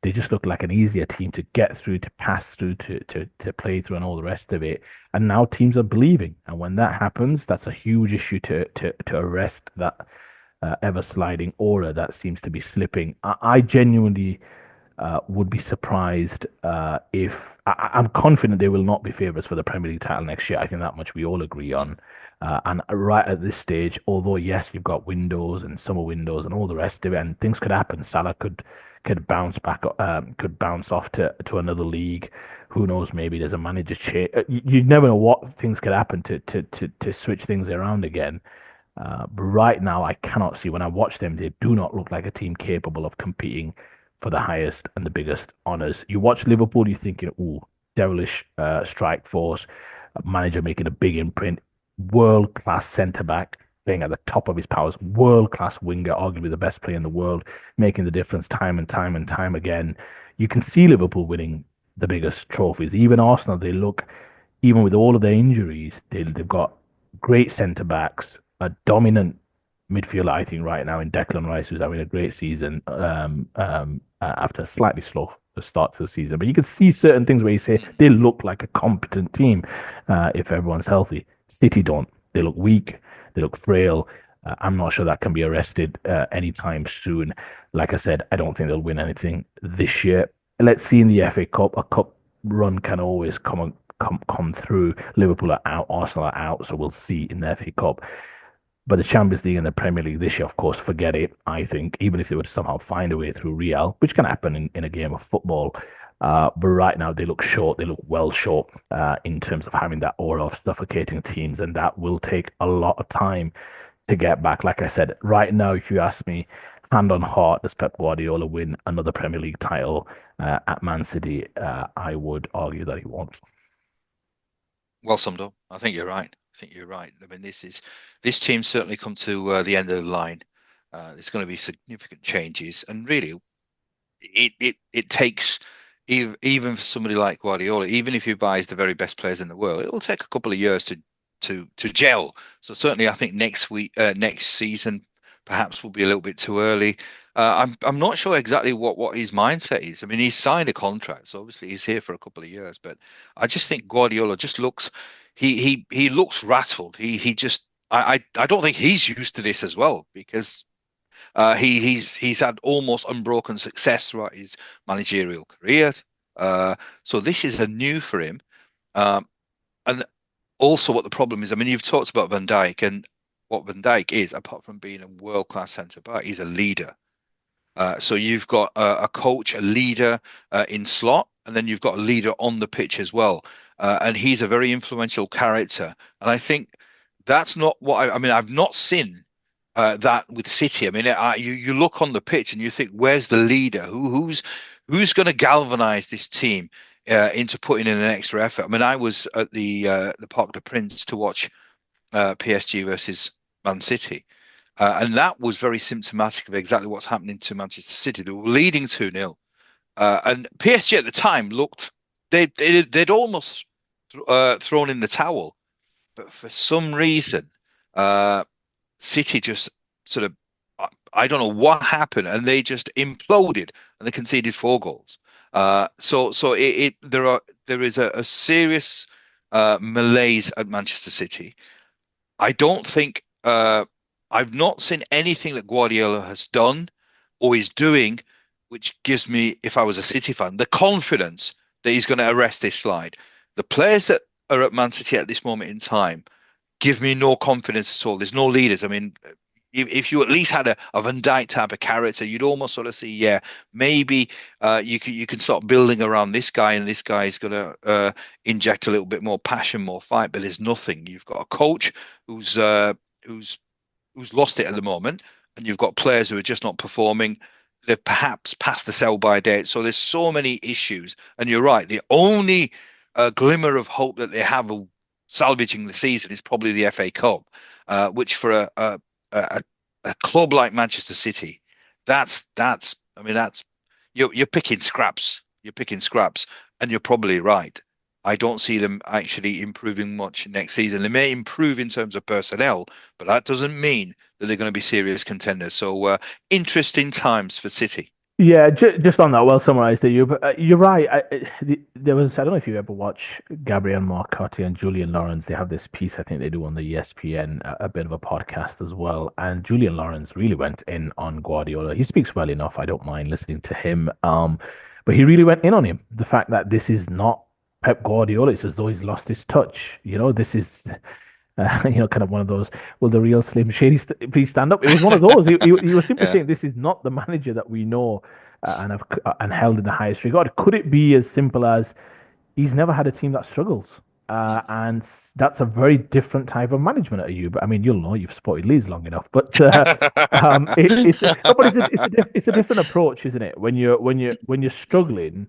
They just look like an easier team to get through, to pass through, to play through, and all the rest of it. And now teams are believing, and when that happens, that's a huge issue to arrest that ever sliding aura that seems to be slipping. I genuinely would be surprised if I'm confident they will not be favourites for the Premier League title next year. I think that much we all agree on. And right at this stage, although yes, you've got windows and summer windows and all the rest of it, and things could happen. Salah could bounce back, could bounce off to another league. Who knows? Maybe there's a manager change. You never know what things could happen to switch things around again. But right now, I cannot see when I watch them, they do not look like a team capable of competing for the highest and the biggest honours. You watch Liverpool, you're thinking, ooh, devilish strike force, a manager making a big imprint, world class centre back playing at the top of his powers, world class winger, arguably the best player in the world, making the difference time and time and time again. You can see Liverpool winning the biggest trophies. Even Arsenal, they look, even with all of their injuries, they've got great centre backs, a dominant midfielder, I think, right now in Declan Rice, who's having a great season after a slightly slow start to the season. But you can see certain things where you say
Mm.
they look like a competent team if everyone's healthy. City don't. They look weak. They look frail. I'm not sure that can be arrested anytime soon. Like I said, I don't think they'll win anything this year. Let's see in the FA Cup. A cup run can always come through. Liverpool are out, Arsenal are out, so we'll see in the FA Cup. But the Champions League and the Premier League this year, of course, forget it. I think even if they were to somehow find a way through Real, which can happen in a game of football, but right now they look short. They look well short in terms of having that aura of suffocating teams, and that will take a lot of time to get back. Like I said, right now, if you ask me, hand on heart, does Pep Guardiola win another Premier League title at Man City? I would argue that he won't.
Well summed up. I think you're right. I think you're right. I mean, this team's certainly come to the end of the line. There's going to be significant changes, and really, it takes even for somebody like Guardiola, even if he buys the very best players in the world, it will take a couple of years to gel. So certainly, I think next season, perhaps will be a little bit too early. I'm not sure exactly what his mindset is. I mean, he's signed a contract, so obviously he's here for a couple of years. But I just think Guardiola just looks he looks rattled. He just I don't think he's used to this as well because he's had almost unbroken success throughout his managerial career. So this is a new for him. Um, and also, what the problem is, I mean, you've talked about Van Dijk, and what Van Dijk is, apart from being a world-class centre back, he's a leader. So you've got a coach, a leader in slot, and then you've got a leader on the pitch as well. And he's a very influential character. And I think that's not what I mean. I've not seen that with City. I mean, you look on the pitch and you think, where's the leader? Who's going to galvanize this team into putting in an extra effort? I mean, I was at the Parc des Princes to watch PSG versus Man City. And that was very symptomatic of exactly what's happening to Manchester City. They were leading 2-0. And PSG at the time looked, they'd almost thrown in the towel. But for some reason, uh, City just sort of, I don't know what happened, and they just imploded and they conceded 4 goals. So there is a serious malaise at Manchester City. I don't think I've not seen anything that Guardiola has done or is doing, which gives me, if I was a City fan, the confidence that he's going to arrest this slide. The players that are at Man City at this moment in time give me no confidence at all. There's no leaders. I mean, if you at least had a Van Dijk type of character, you'd almost sort of see, yeah, maybe you can start building around this guy, and this guy is going to inject a little bit more passion, more fight. But there's nothing. You've got a coach who's who's who's lost it at the moment, and you've got players who are just not performing. They're perhaps past the sell by date. So there's so many issues. And you're right. The only glimmer of hope that they have of salvaging the season is probably the FA Cup, which for a, a club like Manchester City, that's I mean that's you're picking scraps. You're picking scraps, and you're probably right. I don't see them actually improving much next season. They may improve in terms of personnel, but that doesn't mean that they're going to be serious contenders. So interesting times for City.
Yeah, just on that, well summarized there, you. But you're right. There was, I don't know if you ever watch Gabriel Marcotti and Julian Lawrence. They have this piece I think they do on the ESPN, a bit of a podcast as well. And Julian Lawrence really went in on Guardiola. He speaks well enough. I don't mind listening to him. But he really went in on him. The fact that this is not Pep Guardiola. It's as though he's lost his touch. This is kind of one of those. Will the real Slim Shady please stand up? It was one of those. He was simply
Yeah.
saying this is not the manager that we know and held in the highest regard. Could it be as simple as he's never had a team that struggles? And that's a very different type of management at you. But I mean, you'll know you've supported Leeds long enough. But it's no, but it's a different approach, isn't it? When you're struggling,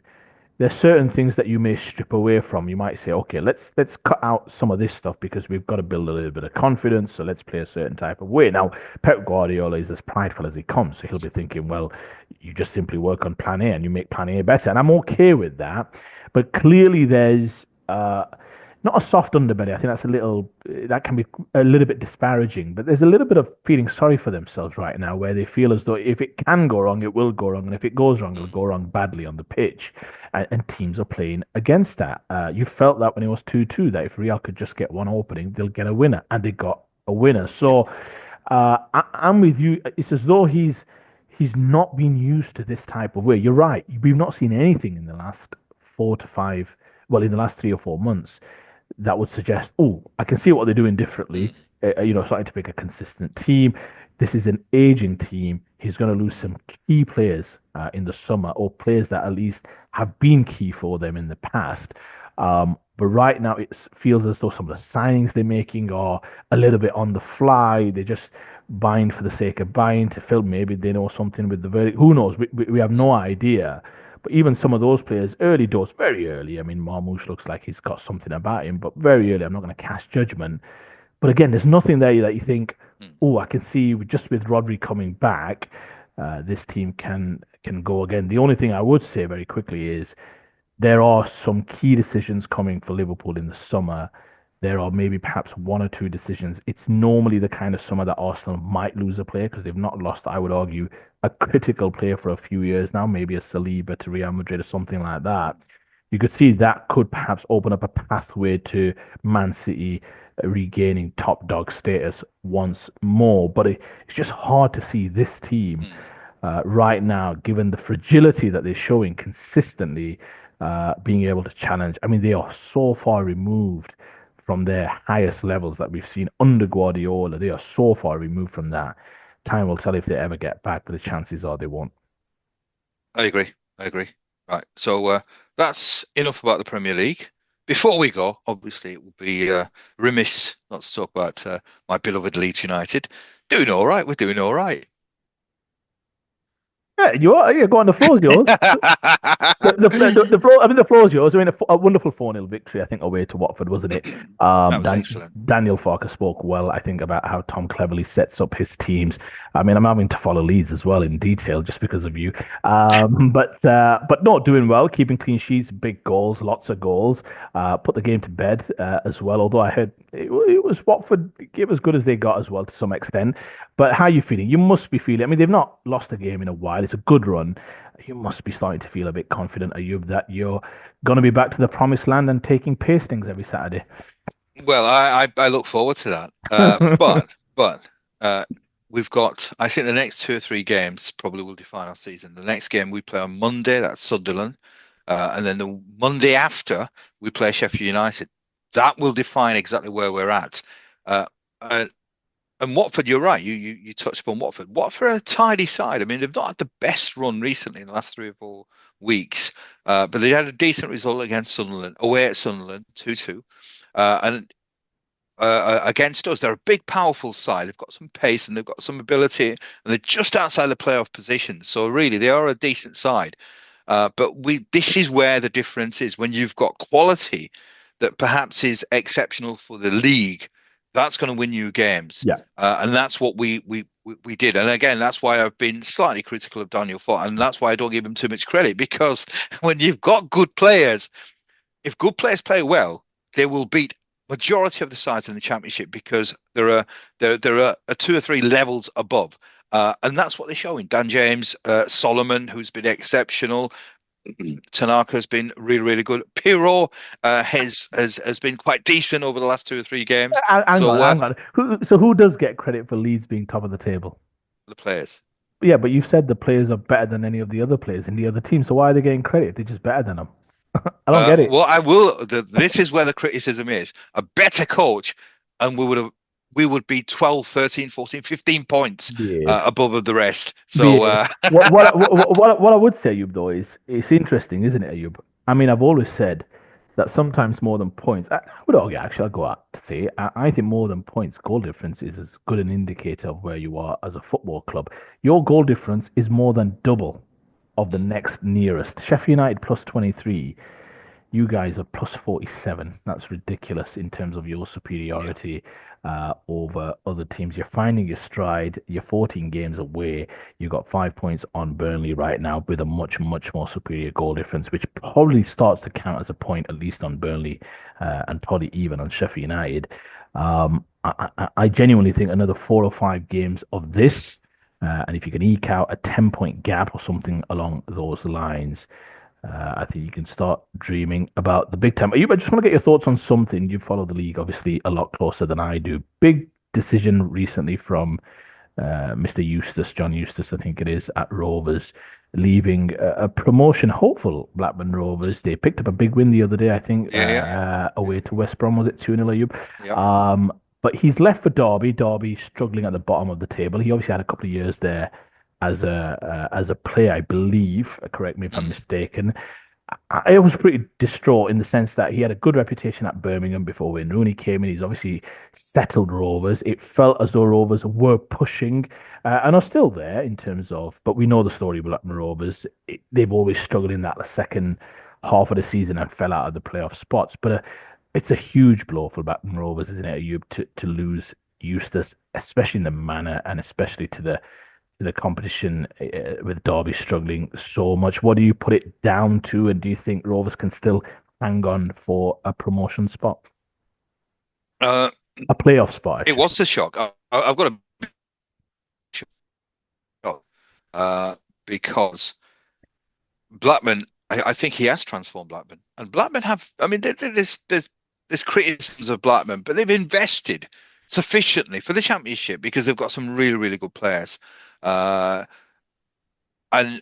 there's certain things that you may strip away from. You might say, okay, let's cut out some of this stuff because we've got to build a little bit of confidence. So let's play a certain type of way. Now, Pep Guardiola is as prideful as he comes, so he'll be thinking, well, you just simply work on Plan A and you make Plan A better, and I'm okay with that. But clearly, there's not a soft underbelly. I think that can be a little bit disparaging, but there's a little bit of feeling sorry for themselves right now where they feel as though if it can go wrong, it will go wrong. And if it goes wrong, it'll go wrong badly on the pitch. And teams are playing against that. You felt that when it was 2-2, that if Real could just get one opening, they'll get a winner. And they got a winner. So I'm with you. It's as though he's not been used to this type of way. You're right. We've not seen anything in the last 4 to 5, well, in the last 3 or 4 months that would suggest, oh, I can see what they're doing differently. Starting to pick a consistent team. This is an aging team. He's going to lose some key players in the summer, or players that at least have been key for them in the past. But right now, it feels as though some of the signings they're making are a little bit on the fly. They just buying for the sake of buying to fill. Maybe they know something with the verdict. Who knows? We have no idea. But even some of those players, early doors, very early. I mean, Marmoush looks like he's got something about him, but very early. I'm not going to cast judgment. But again, there's nothing there that you think, oh, I can see just with Rodri coming back, this team can go again. The only thing I would say very quickly is there are some key decisions coming for Liverpool in the summer. There are maybe perhaps one or two decisions. It's normally the kind of summer that Arsenal might lose a player because they've not lost, I would argue, a critical player for a few years now, maybe a Saliba to Real Madrid or something like that. You could see that could perhaps open up a pathway to Man City regaining top dog status once more. But it's just hard to see this team right now, given the fragility that they're showing consistently, being able to challenge. I mean, they are so far removed from their highest levels that we've seen under Guardiola. They are so far removed from that. Time will tell if they ever get back, but the chances are they won't.
I agree. I agree. Right. So that's enough about the Premier League. Before we go, obviously, it would be remiss not to talk about my beloved Leeds United. Doing all right. We're doing all right.
Yeah, you are. Yeah, go on. The floor's yours. The floor. I mean, the floor's yours. I mean, a wonderful 4-0 victory. I think away to Watford, wasn't it?
That was excellent.
Daniel Farker spoke well. I think about how Tom Cleverley sets up his teams. I mean, I'm having to follow Leeds as well in detail just because of you. But not doing well, keeping clean sheets, big goals, lots of goals. Put the game to bed as well. Although I heard it was Watford gave as good as they got as well to some extent. But how are you feeling? You must be feeling. I mean, they've not lost a game in a while. It's a good run. You must be starting to feel a bit confident, are you, that you're going to be back to the promised land and taking pastings every Saturday?
Well, I look forward to that. But uh, we've got, I think the next two or three games probably will define our season. The next game we play on Monday, that's Sunderland, and then the Monday after we play Sheffield United. That will define exactly where we're at. Uh, uh, and Watford, you're right. You touched upon Watford. Watford are a tidy side. I mean, they've not had the best run recently in the last 3 or 4 weeks, but they had a decent result against Sunderland, away at Sunderland, 2-2. And against us. They're a big, powerful side. They've got some pace and they've got some ability, and they're just outside the playoff position. So really, they are a decent side. But this is where the difference is when you've got quality that perhaps is exceptional for the league. That's going to win you games,
Yeah.
and that's what we did. And again, that's why I've been slightly critical of Daniel Fott, and that's why I don't give him too much credit because when you've got good players, if good players play well, they will beat majority of the sides in the championship because there are two or three levels above. And that's what they're showing. Dan James, Solomon, who's been exceptional. Tanaka's been really, really good. Pirro has been quite decent over the last 2 or 3 games.
Hang on,
So
hang on. Who does get credit for Leeds being top of the table?
the players.
Yeah, but you've said the players are better than any of the other players in the other team. So why are they getting credit? They're just better than them. I don't get it.
Well, I will. This is where the criticism is. A better coach, and we would be 12, 13, 14, 15 points
Behave.
above the rest. So
Behave. What I would say, Ayub, though, is it's interesting, isn't it, Ayub? I mean, I've always said that sometimes more than points, I would argue, actually, I'll go out to say, I think more than points, goal difference is as good an indicator of where you are as a football club. Your goal difference is more than double of the next nearest. Sheffield United plus 23. You guys are plus 47. That's ridiculous in terms of your
yeah,
superiority over other teams. You're finding your stride. You're 14 games away. You've got 5 points on Burnley right now with a much, much more superior goal difference, which probably starts to count as a point, at least on Burnley and probably even on Sheffield United. I genuinely think another 4 or 5 games of this, and if you can eke out a 10-point gap or something along those lines, I think you can start dreaming about the big time. I just want to get your thoughts on something. You follow the league obviously a lot closer than I do. Big decision recently from Mr. Eustace, John Eustace, I think it is, at Rovers, leaving a promotion hopeful Blackburn Rovers. They picked up a big win the other day, I think,
yeah, yeah,
away to West Brom. Was it 2-0, Ayub?
yeah.
But he's left for Derby. Derby struggling at the bottom of the table. He obviously had a couple of years there as a player, I believe. Correct me if I'm
Mm,
mistaken. I was pretty distraught in the sense that he had a good reputation at Birmingham before when Rooney came in. He's obviously settled Rovers. It felt as though Rovers were pushing and are still there in terms of, but we know the story with Blackburn Rovers. They've always struggled in that second half of the season and fell out of the playoff spots. But it's a huge blow for Blackburn Rovers, isn't it, Ayub, to lose Eustace, especially in the manner and especially to the competition with Derby struggling so much. What do you put it down to, and do you think Rovers can still hang on for a promotion spot,
Uh,
a playoff spot, I
it
should say?
was a shock. I've got a shock because Blackman. I think he has transformed Blackman, and Blackman have. I mean, there's criticisms of Blackman, but they've invested sufficiently for the championship because they've got some really, really good players. Uh, and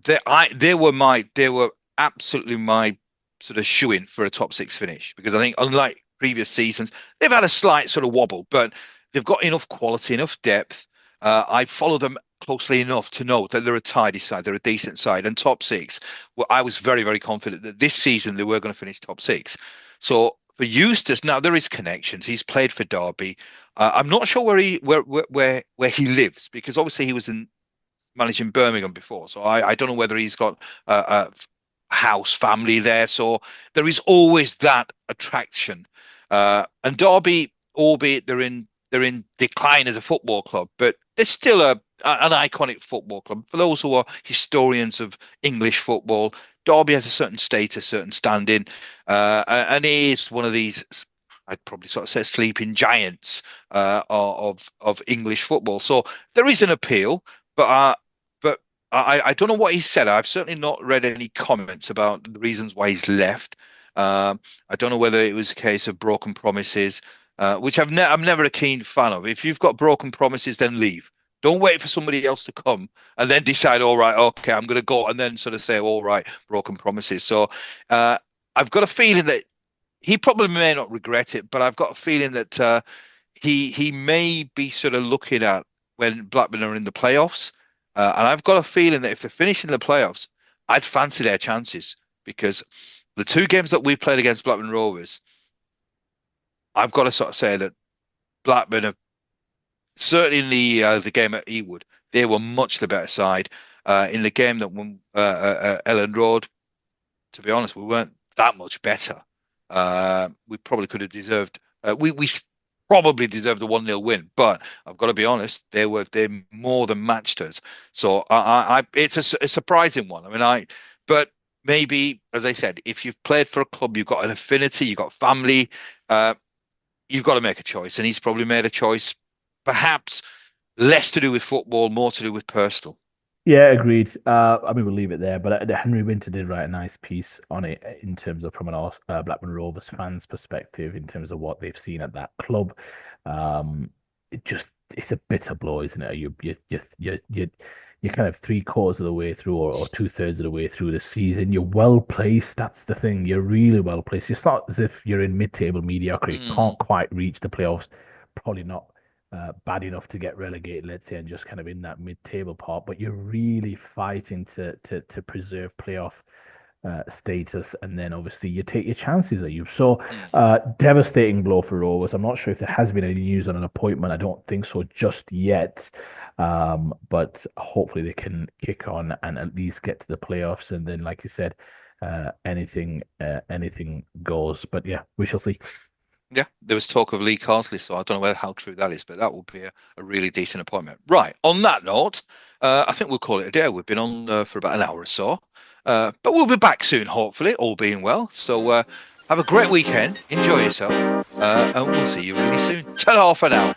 they were absolutely my sort of shoe in for a top six finish because I think unlike previous seasons, they've had a slight sort of wobble, but they've got enough quality, enough depth. I follow them closely enough to know that they're a tidy side, they're a decent side, and top six. Well, I was very, very confident that this season they were going to finish top six. So for Eustace, now there is connections. He's played for Derby. I'm not sure where he lives because obviously he was in managing Birmingham before, so I don't know whether he's got a house family there. So there is always that attraction. And Derby, albeit they're in decline as a football club, but they're still an iconic football club. For those who are historians of English football, Derby has a certain status, certain standing, and it is one of these. I'd probably sort of say sleeping giants of English football. So there is an appeal, but I don't know what he said. I've certainly not read any comments about the reasons why he's left. I don't know whether it was a case of broken promises, which I'm never a keen fan of. If you've got broken promises, then leave. Don't wait for somebody else to come and then decide, all right, okay, I'm going to go, and then sort of say, all right, broken promises. So uh, I've got a feeling that he probably may not regret it, but I've got a feeling that he may be sort of looking at when Blackburn are in the playoffs, and I've got a feeling that if they're finishing the playoffs, I'd fancy their chances because the two games that we've played against Blackburn Rovers, I've got to sort of say that Blackburn have certainly in the game at Ewood, they were much the better side. In the game that won Ellen Road, to be honest, we weren't that much better. We probably could have deserved. We probably deserved a 1-0 win, but I've got to be honest, they more than matched us. So it's a surprising one. I mean, but maybe as I said, if you've played for a club, you've got an affinity, you've got family, uh, you've got to make a choice, and he's probably made a choice, perhaps less to do with football, more to do with personal.
Yeah, agreed. I mean, we'll leave it there. But Henry Winter did write a nice piece on it in terms of from an Blackburn Rovers fans' perspective, in terms of what they've seen at that club. Um, it's a bitter blow, isn't it? You're kind of three-quarters of the way through, or two-thirds of the way through the season. You're well placed. That's the thing. You're really well placed. It's not as if you're in mid-table mediocrity.
Mm,
Can't quite reach the playoffs. Probably not bad enough to get relegated, let's say, and just kind of in that mid-table part. But you're really fighting to preserve playoff status, and then obviously you take your chances at you. So
mm.
devastating blow for Rovers. I'm not sure if there has been any news on an appointment. I don't think so just yet. But hopefully they can kick on and at least get to the playoffs, and then, like you said, anything goes. But yeah, we shall see.
Yeah, there was talk of Lee Carsley, so I don't know how true that is, but that would be a really decent appointment. Right. On that note, I think we'll call it a day. We've been on for about an hour or so, but we'll be back soon, hopefully, all being well. So have a great weekend, enjoy yourself, and we'll see you really soon. Ta-ra for now.